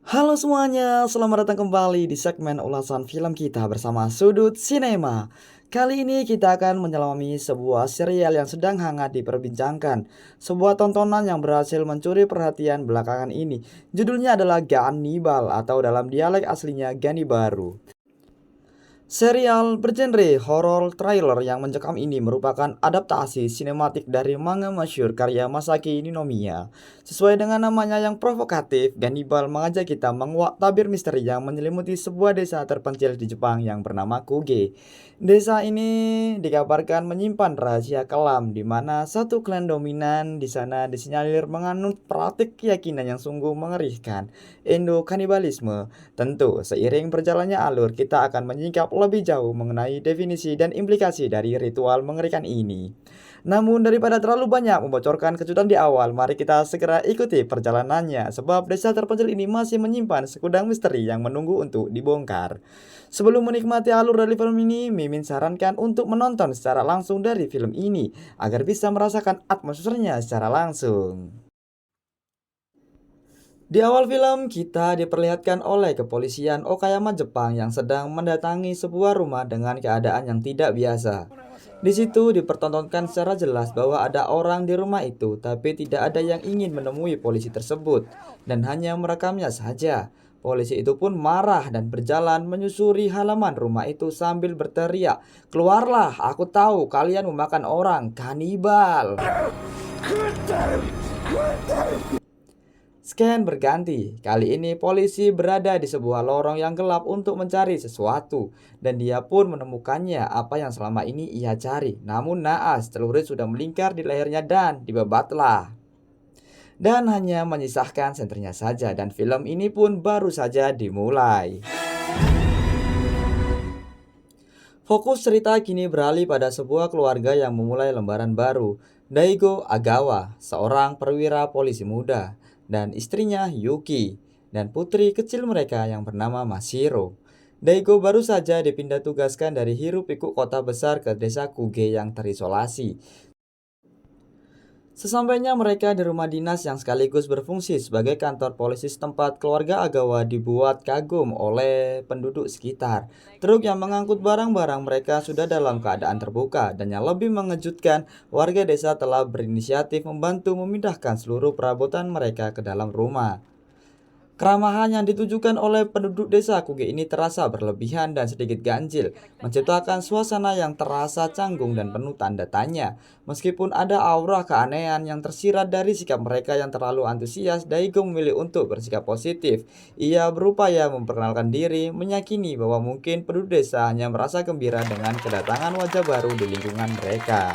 Halo semuanya, selamat datang kembali di segmen ulasan film kita bersama Sudut Sinema. Kali ini kita akan menyelami sebuah serial yang sedang hangat diperbincangkan. Sebuah tontonan yang berhasil mencuri perhatian belakangan ini. Judulnya adalah Gannibal atau dalam dialek aslinya Gani Baru. Serial bergenre horor thriller yang mencekam ini merupakan adaptasi sinematik dari manga masyhur karya Masaki Ninomiya. Sesuai dengan namanya yang provokatif, Gannibal mengajak kita menguak tabir misteri yang menyelimuti sebuah desa terpencil di Jepang yang bernama Kuge. Desa ini dikabarkan menyimpan rahasia kelam di mana satu klan dominan di sana disinyalir menganut praktik keyakinan yang sungguh mengerikan, endokanibalisme. Tentu, seiring berjalannya alur, kita akan menyingkap lebih jauh mengenai definisi dan implikasi dari ritual mengerikan ini. Namun daripada terlalu banyak membocorkan kejutan di awal, mari kita segera ikuti perjalanannya sebab desa terpencil ini masih menyimpan segudang misteri yang menunggu untuk dibongkar. Sebelum menikmati alur dari film ini, Mimin sarankan untuk menonton secara langsung dari film ini agar bisa merasakan atmosfernya secara langsung. Di awal film, kita diperlihatkan oleh kepolisian Okayama Jepang yang sedang mendatangi sebuah rumah dengan keadaan yang tidak biasa. Di situ dipertontonkan secara jelas bahwa ada orang di rumah itu, tapi tidak ada yang ingin menemui polisi tersebut, dan hanya merekamnya saja. Polisi itu pun marah dan berjalan menyusuri halaman rumah itu sambil berteriak, "Keluarlah, aku tahu kalian memakan orang, kanibal!" Scan berganti. Kali ini polisi berada di sebuah lorong yang gelap untuk mencari sesuatu. Dan dia pun menemukannya apa yang selama ini ia cari. Namun naas, celurit sudah melingkar di lehernya dan dibabatlah. Dan hanya menyisahkan senternya saja dan film ini pun baru saja dimulai. Fokus cerita kini beralih pada sebuah keluarga yang memulai lembaran baru. Daigo Agawa, seorang perwira polisi muda, dan istrinya Yuki, dan putri kecil mereka yang bernama Mashiro. Daigo baru saja dipindah tugaskan dari hiruk-pikuk kota besar ke desa Kuge yang terisolasi. Sesampainya mereka di rumah dinas yang sekaligus berfungsi sebagai kantor polisi setempat, keluarga Agawa dibuat kagum oleh penduduk sekitar. Truk yang mengangkut barang-barang mereka sudah dalam keadaan terbuka, dan yang lebih mengejutkan, warga desa telah berinisiatif membantu memindahkan seluruh perabotan mereka ke dalam rumah. Keramahan yang ditujukan oleh penduduk desa Kuge ini terasa berlebihan dan sedikit ganjil, menciptakan suasana yang terasa canggung dan penuh tanda tanya. Meskipun ada aura keanehan yang tersirat dari sikap mereka yang terlalu antusias, Daigo memilih untuk bersikap positif. Ia berupaya memperkenalkan diri, meyakini bahwa mungkin penduduk desa hanya merasa gembira dengan kedatangan wajah baru di lingkungan mereka.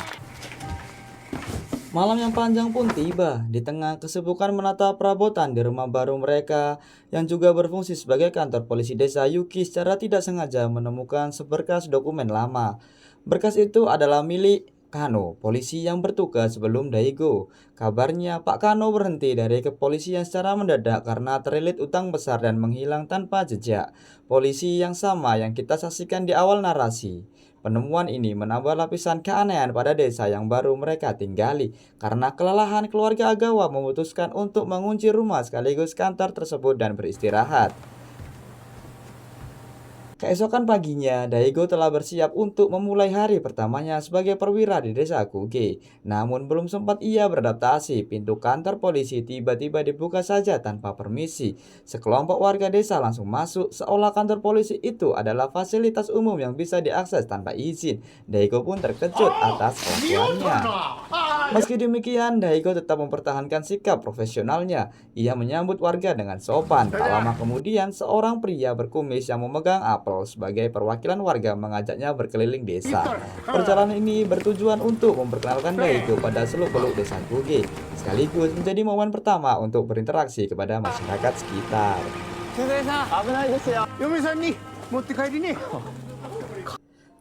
Malam yang panjang pun tiba. Di tengah kesibukan menata perabotan di rumah baru mereka yang juga berfungsi sebagai kantor polisi desa, Yuki secara tidak sengaja menemukan seberkas dokumen lama. Berkas itu adalah milik Kano, polisi yang bertugas sebelum Daigo. Kabarnya Pak Kano berhenti dari kepolisian secara mendadak karena terlilit utang besar dan menghilang tanpa jejak. Polisi yang sama yang kita saksikan di awal narasi. Penemuan ini menambah lapisan keanehan pada desa yang baru mereka tinggali, karena kelelahan keluarga Agawa memutuskan untuk mengunci rumah sekaligus kantor tersebut dan beristirahat. Keesokan paginya, Daigo telah bersiap untuk memulai hari pertamanya sebagai perwira di desa Kuge. Namun belum sempat ia beradaptasi, pintu kantor polisi tiba-tiba dibuka saja tanpa permisi. Sekelompok warga desa langsung masuk, seolah kantor polisi itu adalah fasilitas umum yang bisa diakses tanpa izin. Daigo pun terkejut atas kelakuannya. Meski demikian, Daigo tetap mempertahankan sikap profesionalnya. Ia menyambut warga dengan sopan. Tak lama kemudian, seorang pria berkumis yang memegang apel sebagai perwakilan warga mengajaknya berkeliling desa. Perjalanan ini bertujuan untuk memperkenalkan Daigo pada seluk-beluk desa Kuge, sekaligus menjadi momen pertama untuk berinteraksi kepada masyarakat sekitar.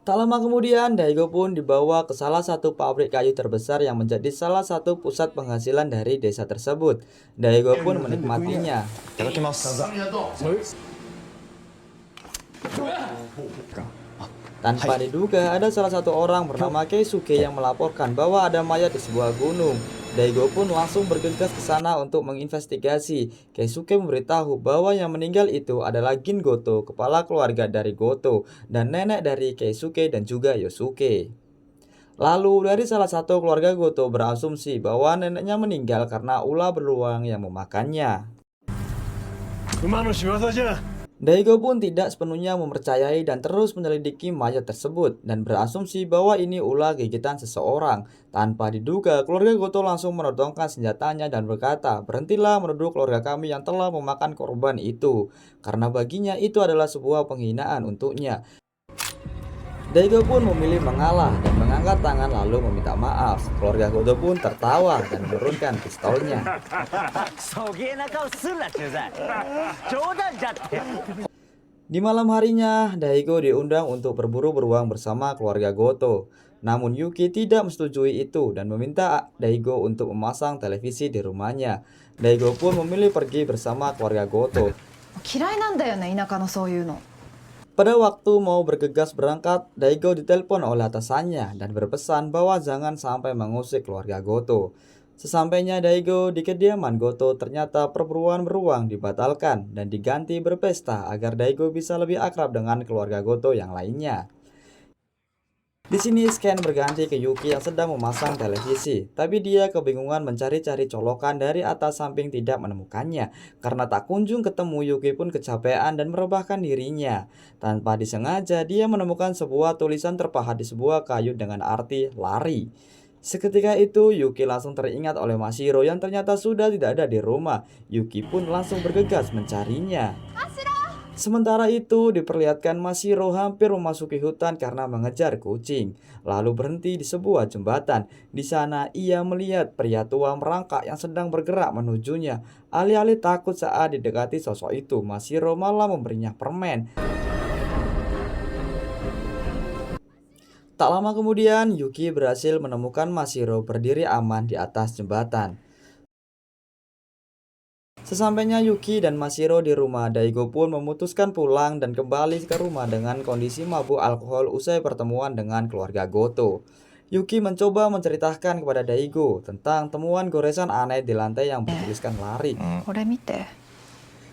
Tak lama kemudian, Daigo pun dibawa ke salah satu pabrik kayu terbesar yang menjadi salah satu pusat penghasilan dari desa tersebut. Daigo pun menikmatinya. Tanpa diduga, ada salah satu orang bernama Keisuke yang melaporkan bahwa ada mayat di sebuah gunung. Daigo pun langsung bergegas ke sana untuk menginvestigasi. Keisuke memberitahu bahwa yang meninggal itu adalah Gin Goto, kepala keluarga dari Goto, dan nenek dari Keisuke dan juga Yosuke. Lalu dari salah satu keluarga Goto berasumsi bahwa neneknya meninggal karena ular beruang yang memakannya. Daigo pun tidak sepenuhnya mempercayai dan terus menyelidiki mayat tersebut dan berasumsi bahwa ini ulah gigitan seseorang. Tanpa diduga, keluarga Goto langsung menodongkan senjatanya dan berkata, "Berhentilah menuduh keluarga kami yang telah memakan korban itu." Karena baginya itu adalah sebuah penghinaan untuknya. Daigo pun memilih mengalah dan mengangkat tangan lalu meminta maaf. Keluarga Goto pun tertawa dan menurunkan pistolnya. Di malam harinya, Daigo diundang untuk berburu beruang bersama keluarga Goto. Namun Yuki tidak menyetujui itu dan meminta Daigo untuk memasang televisi di rumahnya. Daigo pun memilih pergi bersama keluarga Goto. 嫌いなんだよね、田舎のそういうの。 Pada waktu mau bergegas berangkat, Daigo ditelepon oleh atasannya dan berpesan bahwa jangan sampai mengusik keluarga Goto. Sesampainya Daigo di kediaman Goto, ternyata perburuan beruang dibatalkan dan diganti berpesta agar Daigo bisa lebih akrab dengan keluarga Goto yang lainnya. Di sini scan berganti ke Yuki yang sedang memasang televisi, tapi dia kebingungan mencari-cari colokan dari atas samping tidak menemukannya. Karena tak kunjung ketemu, Yuki pun kecapean dan merebahkan dirinya. Tanpa disengaja, dia menemukan sebuah tulisan terpahat di sebuah kayu dengan arti lari. Seketika itu, Yuki langsung teringat oleh Mashiro yang ternyata sudah tidak ada di rumah. Yuki pun langsung bergegas mencarinya. Sementara itu, diperlihatkan Mashiro hampir memasuki hutan karena mengejar kucing, lalu berhenti di sebuah jembatan. Di sana, ia melihat pria tua merangkak yang sedang bergerak menujunya. Alih-alih takut saat didekati sosok itu, Mashiro malah memberinya permen. Tak lama kemudian, Yuki berhasil menemukan Mashiro berdiri aman di atas jembatan. Sesampainya Yuki dan Mashiro di rumah, Daigo pun memutuskan pulang dan kembali ke rumah dengan kondisi mabuk alkohol usai pertemuan dengan keluarga Goto. Yuki mencoba menceritakan kepada Daigo tentang temuan goresan aneh di lantai yang bertuliskan lari. これ見て。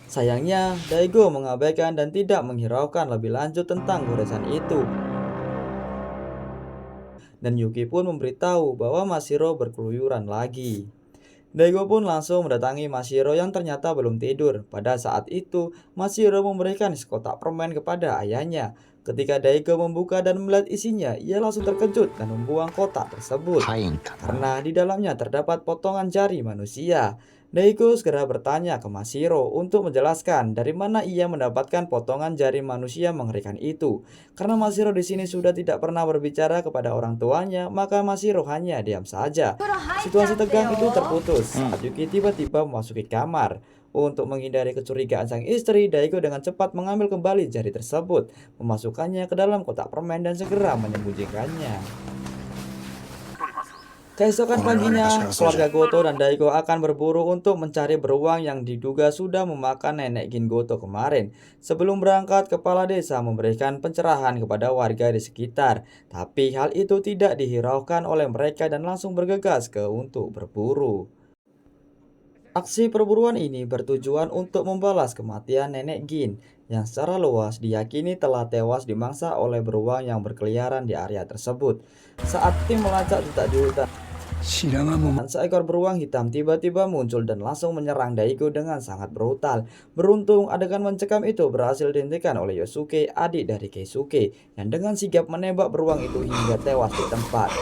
Sayangnya, Daigo mengabaikan dan tidak menghiraukan lebih lanjut tentang goresan itu. Dan Yuki pun memberitahu bahwa Mashiro berkeluyuran lagi. Daigo pun langsung mendatangi Mashiro yang ternyata belum tidur. Pada saat itu, Mashiro memberikan sekotak permen kepada ayahnya. Ketika Daigo membuka dan melihat isinya, ia langsung terkejut dan membuang kotak tersebut. Karena di dalamnya terdapat potongan jari manusia. Daigo segera bertanya ke Mashiro untuk menjelaskan dari mana ia mendapatkan potongan jari manusia mengerikan itu. Karena Mashiro di sini sudah tidak pernah berbicara kepada orang tuanya, maka Mashiro hanya diam saja. Situasi tegang itu terputus saat Yuki tiba-tiba memasuki kamar. Untuk menghindari kecurigaan sang istri, Daigo dengan cepat mengambil kembali jari tersebut, memasukkannya ke dalam kotak permen dan segera menyembunyikannya. Keesokan paginya, keluarga Goto dan Daigo akan berburu untuk mencari beruang yang diduga sudah memakan nenek Gin Goto kemarin. Sebelum berangkat, kepala desa memberikan pencerahan kepada warga di sekitar. Tapi hal itu tidak dihiraukan oleh mereka dan langsung bergegas untuk berburu. Aksi perburuan ini bertujuan untuk membalas kematian nenek Gin yang secara luas diyakini telah tewas dimangsa oleh beruang yang berkeliaran di area tersebut. Saat tim melacak letak di hutan, seekor beruang hitam tiba-tiba muncul dan langsung menyerang Daigo dengan sangat brutal. Beruntung adegan mencekam itu berhasil dihentikan oleh Yosuke, adik dari Keisuke, yang dengan sigap menembak beruang itu hingga tewas di tempat.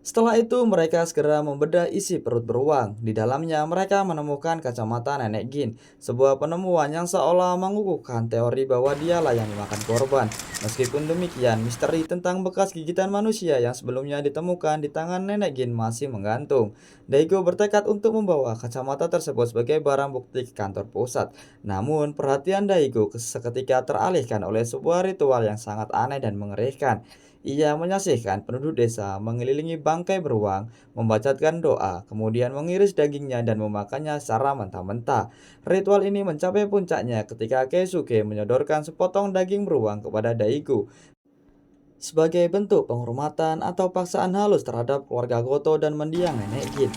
Setelah itu mereka segera membedah isi perut beruang. Di dalamnya mereka menemukan kacamata nenek Gin, sebuah penemuan yang seolah mengukuhkan teori bahwa dialah yang memakan korban. Meskipun demikian, misteri tentang bekas gigitan manusia yang sebelumnya ditemukan di tangan nenek Gin masih menggantung. Daigo bertekad untuk membawa kacamata tersebut sebagai barang bukti ke kantor pusat. Namun perhatian Daigo seketika teralihkan oleh sebuah ritual yang sangat aneh dan mengerikan. Ia menyaksikan penduduk desa mengelilingi bangkai beruang, membacatkan doa, kemudian mengiris dagingnya dan memakannya secara mentah-mentah. Ritual ini mencapai puncaknya ketika Keisuke menyodorkan sepotong daging beruang kepada Daigo. sebagai bentuk penghormatan atau paksaan halus terhadap keluarga Goto dan mendiang nenek Gin.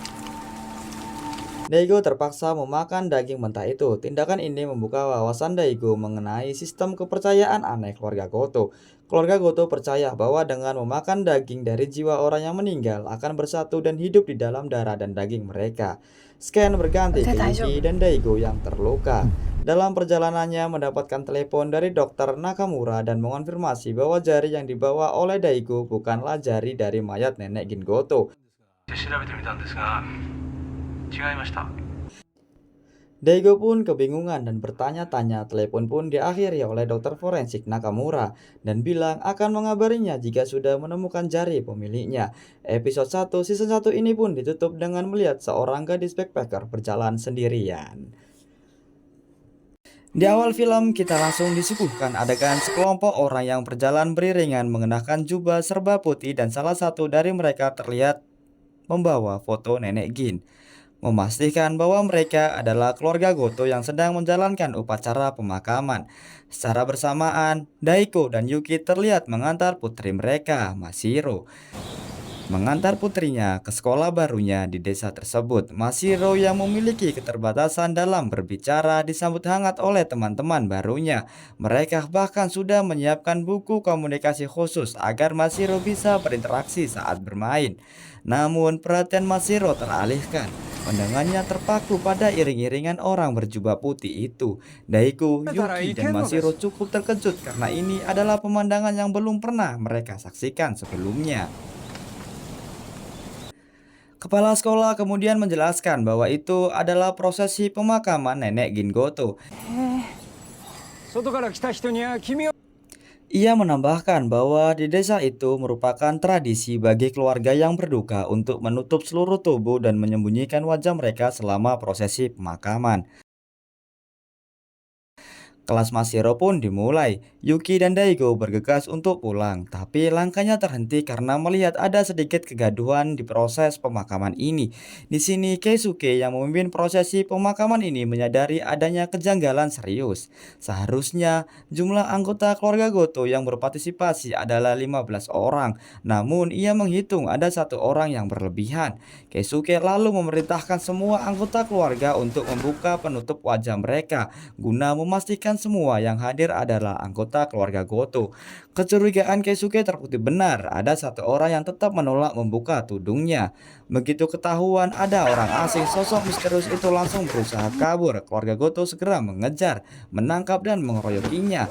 Daigo terpaksa memakan daging mentah itu. Tindakan ini membuka wawasan Daigo mengenai sistem kepercayaan aneh keluarga Goto. Keluarga Goto percaya bahwa dengan memakan daging dari jiwa orang yang meninggal akan bersatu dan hidup di dalam darah dan daging mereka. Scan berganti ke Yuki dan Daigo yang terluka. Dalam perjalanannya mendapatkan telepon dari dokter Nakamura dan mengonfirmasi bahwa jari yang dibawa oleh Daigo bukanlah jari dari mayat nenek Gin Goto. 調べてみたんですが、違いました。 Daigo pun kebingungan dan bertanya-tanya. Telepon pun diakhiri oleh dokter forensik Nakamura dan bilang akan mengabarinya jika sudah menemukan jari pemiliknya. Episode 1 season 1 ini pun ditutup dengan melihat seorang gadis backpacker berjalan sendirian. Di awal film kita langsung disuguhkan adegan sekelompok orang yang berjalan beriringan mengenakan jubah serba putih dan salah satu dari mereka terlihat membawa foto nenek Gin, memastikan bahwa mereka adalah keluarga Goto yang sedang menjalankan upacara pemakaman. Secara bersamaan, Daiko dan Yuki terlihat mengantar putri mereka, Mashiro, mengantar putrinya ke sekolah barunya di desa tersebut. Mashiro yang memiliki keterbatasan dalam berbicara disambut hangat oleh teman-teman barunya. Mereka bahkan sudah menyiapkan buku komunikasi khusus agar Mashiro bisa berinteraksi saat bermain. Namun perhatian Mashiro teralihkan. Pandangannya terpaku pada iring-iringan orang berjubah putih itu. Daiko, Yuki, dan Mashiro cukup terkejut karena ini adalah pemandangan yang belum pernah mereka saksikan sebelumnya. Kepala sekolah kemudian menjelaskan bahwa itu adalah prosesi pemakaman nenek Gin Goto. Ia menambahkan bahwa di desa itu merupakan tradisi bagi keluarga yang berduka untuk menutup seluruh tubuh dan menyembunyikan wajah mereka selama prosesi pemakaman. Kelas Mashiro pun dimulai. Yuki dan Daigo bergegas untuk pulang, tapi langkahnya terhenti karena melihat ada sedikit kegaduhan di proses pemakaman ini. Di sini Keisuke yang memimpin prosesi pemakaman ini menyadari adanya kejanggalan serius. Seharusnya jumlah anggota keluarga Goto yang berpartisipasi adalah 15 orang, namun ia menghitung ada satu orang yang berlebihan. Keisuke lalu memerintahkan semua anggota keluarga untuk membuka penutup wajah mereka guna memastikan semua yang hadir adalah anggota keluarga Goto. Kecurigaan Keisuke terbukti benar. Ada satu orang yang tetap menolak membuka tudungnya. Begitu ketahuan ada orang asing, sosok misterius itu langsung berusaha kabur. Keluarga Goto segera mengejar, menangkap dan mengeroyokinya.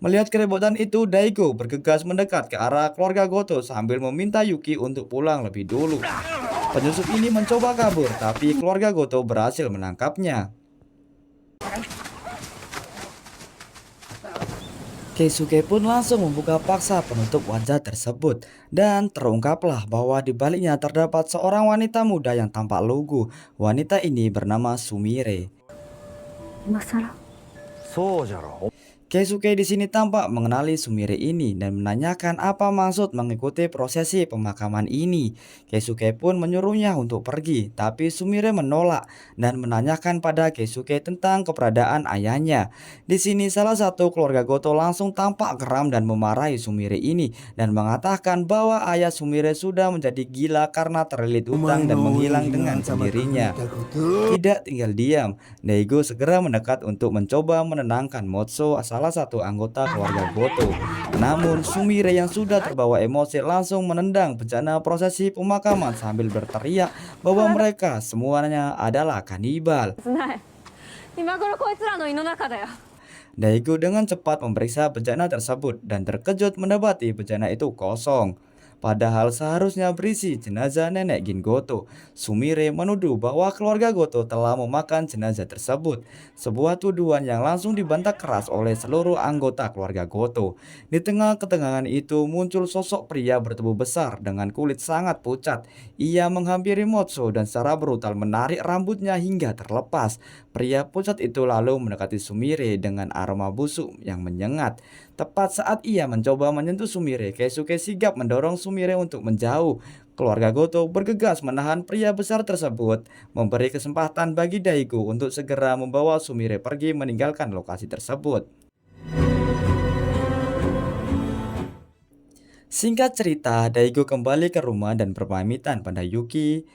Melihat keributan itu, Daigo bergegas mendekat ke arah keluarga Goto sambil meminta Yuki untuk pulang lebih dulu. Penyusup ini mencoba kabur, tapi keluarga Goto berhasil menangkapnya. Keisuke pun langsung membuka paksa penutup wajah tersebut dan terungkaplah bahwa di baliknya terdapat seorang wanita muda yang tampak lugu. Wanita ini bernama Sumire. Keisuke di sini tampak mengenali Sumire ini dan menanyakan apa maksud mengikuti prosesi pemakaman ini. Keisuke pun menyuruhnya untuk pergi, tapi Sumire menolak dan menanyakan pada Keisuke tentang keberadaan ayahnya. Di sini salah satu keluarga Goto langsung tampak geram dan memarahi Sumire ini dan mengatakan bahwa ayah Sumire sudah menjadi gila karena terlilit utang dan menghilang dengan sendirinya. Tidak tinggal diam, Daigo segera mendekat untuk mencoba menenangkan Motso, salah satu anggota keluarga Goto. Namun Sumire yang sudah terbawa emosi langsung menendang bejana prosesi pemakaman sambil berteriak bahwa mereka semuanya adalah kanibal. Daigo dengan cepat memeriksa bejana tersebut dan terkejut mendapati bejana itu kosong. Padahal seharusnya berisi jenazah nenek Gin Goto. Sumire menuduh bahwa keluarga Goto telah memakan jenazah tersebut. Sebuah tuduhan yang langsung dibantah keras oleh seluruh anggota keluarga Goto. Di tengah ketegangan itu muncul sosok pria bertubuh besar dengan kulit sangat pucat. Ia menghampiri Motso dan secara brutal menarik rambutnya hingga terlepas. Pria pucat itu lalu mendekati Sumire dengan aroma busuk yang menyengat. Tepat saat ia mencoba menyentuh Sumire, Keisuke sigap mendorong Sumire untuk menjauh. Keluarga Goto bergegas menahan pria besar tersebut, memberi kesempatan bagi Daigo untuk segera membawa Sumire pergi meninggalkan lokasi tersebut. Singkat cerita, Daigo kembali ke rumah dan berpamitan pada Yuki.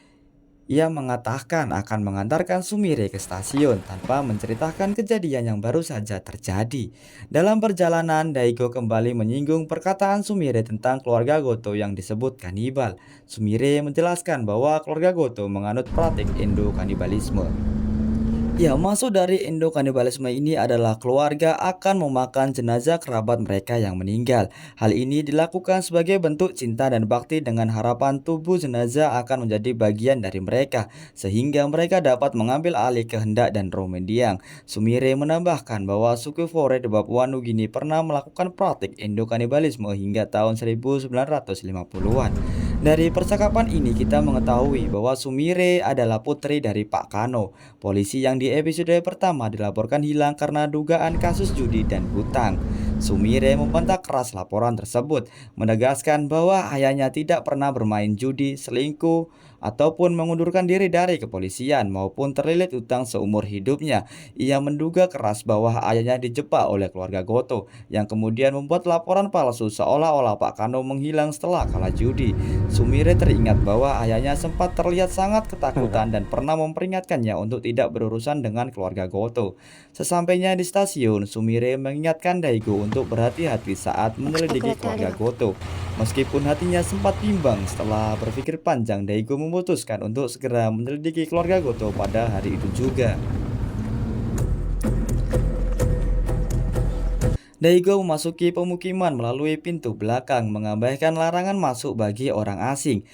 Ia mengatakan akan mengantarkan Sumire ke stasiun tanpa menceritakan kejadian yang baru saja terjadi. Dalam perjalanan, Daigo kembali menyinggung perkataan Sumire tentang keluarga Goto yang disebut kanibal. Sumire menjelaskan bahwa keluarga Goto menganut praktik Indo-kanibalisme. Ya, maksud dari endokanibalisme ini adalah keluarga akan memakan jenazah kerabat mereka yang meninggal. Hal ini dilakukan sebagai bentuk cinta dan bakti dengan harapan tubuh jenazah akan menjadi bagian dari mereka, sehingga mereka dapat mengambil alih kehendak dan roh mendiang. Sumire menambahkan bahwa suku Fore di Papua Nugini pernah melakukan praktik endokanibalisme hingga tahun 1950-an. Dari percakapan ini kita mengetahui bahwa Sumire adalah putri dari Pak Kano, polisi yang di episode pertama dilaporkan hilang karena dugaan kasus judi dan hutang. Sumire membantah keras laporan tersebut, menegaskan bahwa ayahnya tidak pernah bermain judi, selingkuh, ataupun mengundurkan diri dari kepolisian maupun terlilit hutang seumur hidupnya. Ia menduga keras bahwa ayahnya dijebak oleh keluarga Goto, yang kemudian membuat laporan palsu seolah-olah Pak Kano menghilang setelah kalah judi. Sumire teringat bahwa ayahnya sempat terlihat sangat ketakutan dan pernah memperingatkannya untuk tidak berurusan dengan keluarga Goto. Sesampainya di stasiun, Sumire mengingatkan Daigo untuk berhati-hati saat menyelidiki keluarga Goto. Meskipun hatinya sempat bimbang setelah berpikir panjang, Daigo memutuskan untuk segera menyelidiki keluarga Goto pada hari itu juga. Daigo memasuki pemukiman melalui pintu belakang, mengabaikan larangan masuk bagi orang asing.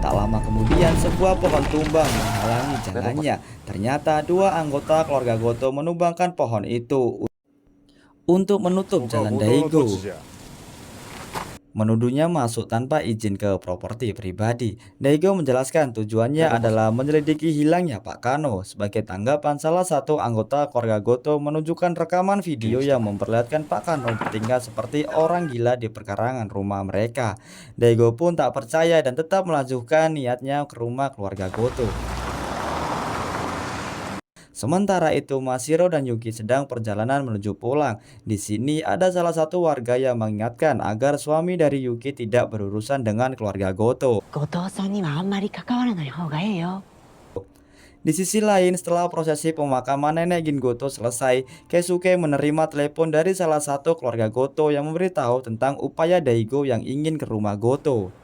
Tak lama kemudian, sebuah pohon tumbang menghalangi jalannya. Ternyata dua anggota keluarga Goto menumbangkan pohon itu untuk menutup jalan Daigo. Menuduhnya masuk tanpa izin ke properti pribadi. Daigo menjelaskan tujuannya adalah menyelidiki hilangnya Pak Kano. Sebagai tanggapan, salah satu anggota keluarga Goto menunjukkan rekaman video yang memperlihatkan Pak Kano bertingkah seperti orang gila di perkarangan rumah mereka. Daigo pun tak percaya dan tetap melanjutkan niatnya ke rumah keluarga Goto. Sementara itu, Mashiro dan Yuki sedang perjalanan menuju pulang. Di sini ada salah satu warga yang mengingatkan agar suami dari Yuki tidak berurusan dengan keluarga Goto. 後藤さんにはあんまり関わらない方がええよ。 Di sisi lain, setelah prosesi pemakaman nenek Gin Goto selesai, Keisuke menerima telepon dari salah satu keluarga Goto yang memberitahu tentang upaya Daigo yang ingin ke rumah Goto.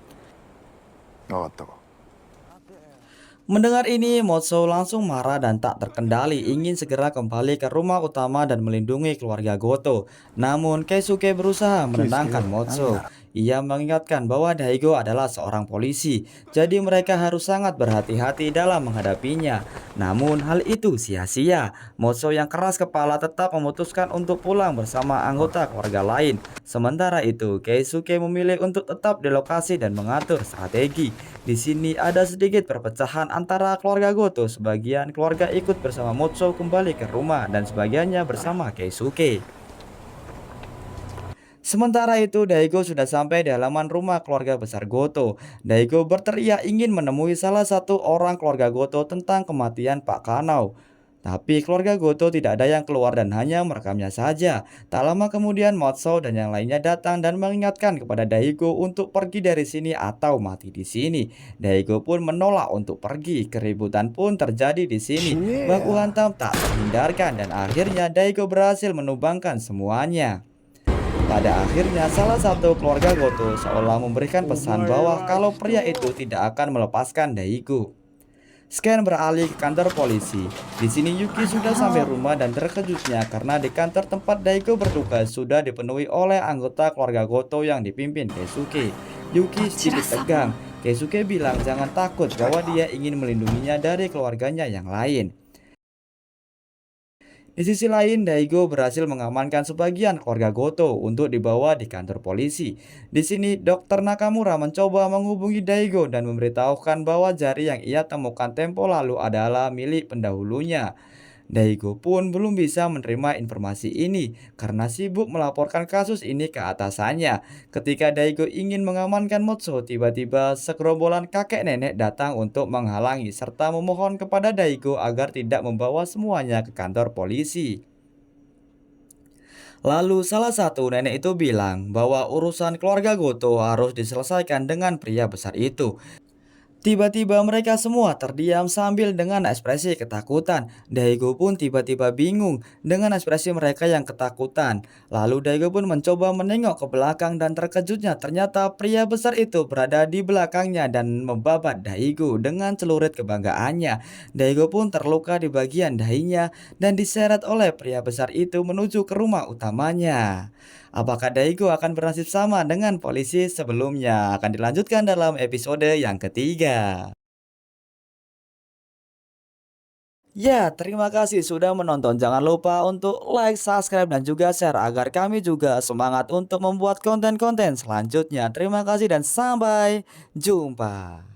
Mendengar ini, Motso langsung marah dan tak terkendali, ingin segera kembali ke rumah utama dan melindungi keluarga Goto. Namun, Keisuke berusaha menenangkan Motso. Ia mengingatkan bahwa Daigo adalah seorang polisi, jadi mereka harus sangat berhati-hati dalam menghadapinya. Namun, hal itu sia-sia. Motso yang keras kepala tetap memutuskan untuk pulang bersama anggota keluarga lain. Sementara itu, Keisuke memilih untuk tetap di lokasi dan mengatur strategi. Di sini ada sedikit perpecahan antara keluarga Goto. Sebagian keluarga ikut bersama Motso kembali ke rumah dan sebagiannya bersama Keisuke. Sementara itu, Daigo sudah sampai di halaman rumah keluarga besar Goto. Daigo berteriak ingin menemui salah satu orang keluarga Goto tentang kematian Pak Kanao. Tapi keluarga Goto tidak ada yang keluar dan hanya merekamnya saja. Tak lama kemudian Motso dan yang lainnya datang dan mengingatkan kepada Daigo untuk pergi dari sini atau mati di sini. Daigo pun menolak untuk pergi. Keributan pun terjadi di sini. Baku hantam tak terhindarkan dan akhirnya Daigo berhasil menumbangkan semuanya. Pada akhirnya salah satu keluarga Goto seolah memberikan pesan bahwa kalau pria itu tidak akan melepaskan Daigo. Scan beralih ke kantor polisi. Di sini Yuki sudah sampai rumah dan terkejutnya karena di kantor tempat Daigo bertugas sudah dipenuhi oleh anggota keluarga Goto yang dipimpin Keisuke. Yuki sedikit tegang. Keisuke bilang jangan takut bahwa dia ingin melindunginya dari keluarganya yang lain. Di sisi lain, Daigo berhasil mengamankan sebagian keluarga Goto untuk dibawa di kantor polisi. Di sini, Dr. Nakamura mencoba menghubungi Daigo dan memberitahukan bahwa jari yang ia temukan tempo lalu adalah milik pendahulunya. Daigo pun belum bisa menerima informasi ini karena sibuk melaporkan kasus ini ke atasannya. Ketika Daigo ingin mengamankan Motso, tiba-tiba segerombolan kakek nenek datang untuk menghalangi serta memohon kepada Daigo agar tidak membawa semuanya ke kantor polisi. Lalu salah satu nenek itu bilang bahwa urusan keluarga Goto harus diselesaikan dengan pria besar itu. Tiba-tiba mereka semua terdiam sambil dengan ekspresi ketakutan. Daigo pun tiba-tiba bingung dengan ekspresi mereka yang ketakutan. Lalu Daigo pun mencoba menengok ke belakang dan terkejutnya ternyata pria besar itu berada di belakangnya dan membabat Daigo dengan celurit kebanggaannya. Daigo pun terluka di bagian dahinya dan diseret oleh pria besar itu menuju ke rumah utamanya. Apakah Daigo akan bernasib sama dengan polisi sebelumnya? Akan dilanjutkan dalam episode yang ketiga. Ya, terima kasih sudah menonton. Jangan lupa untuk like, subscribe, dan juga share agar kami juga semangat untuk membuat konten-konten selanjutnya. Terima kasih dan sampai jumpa.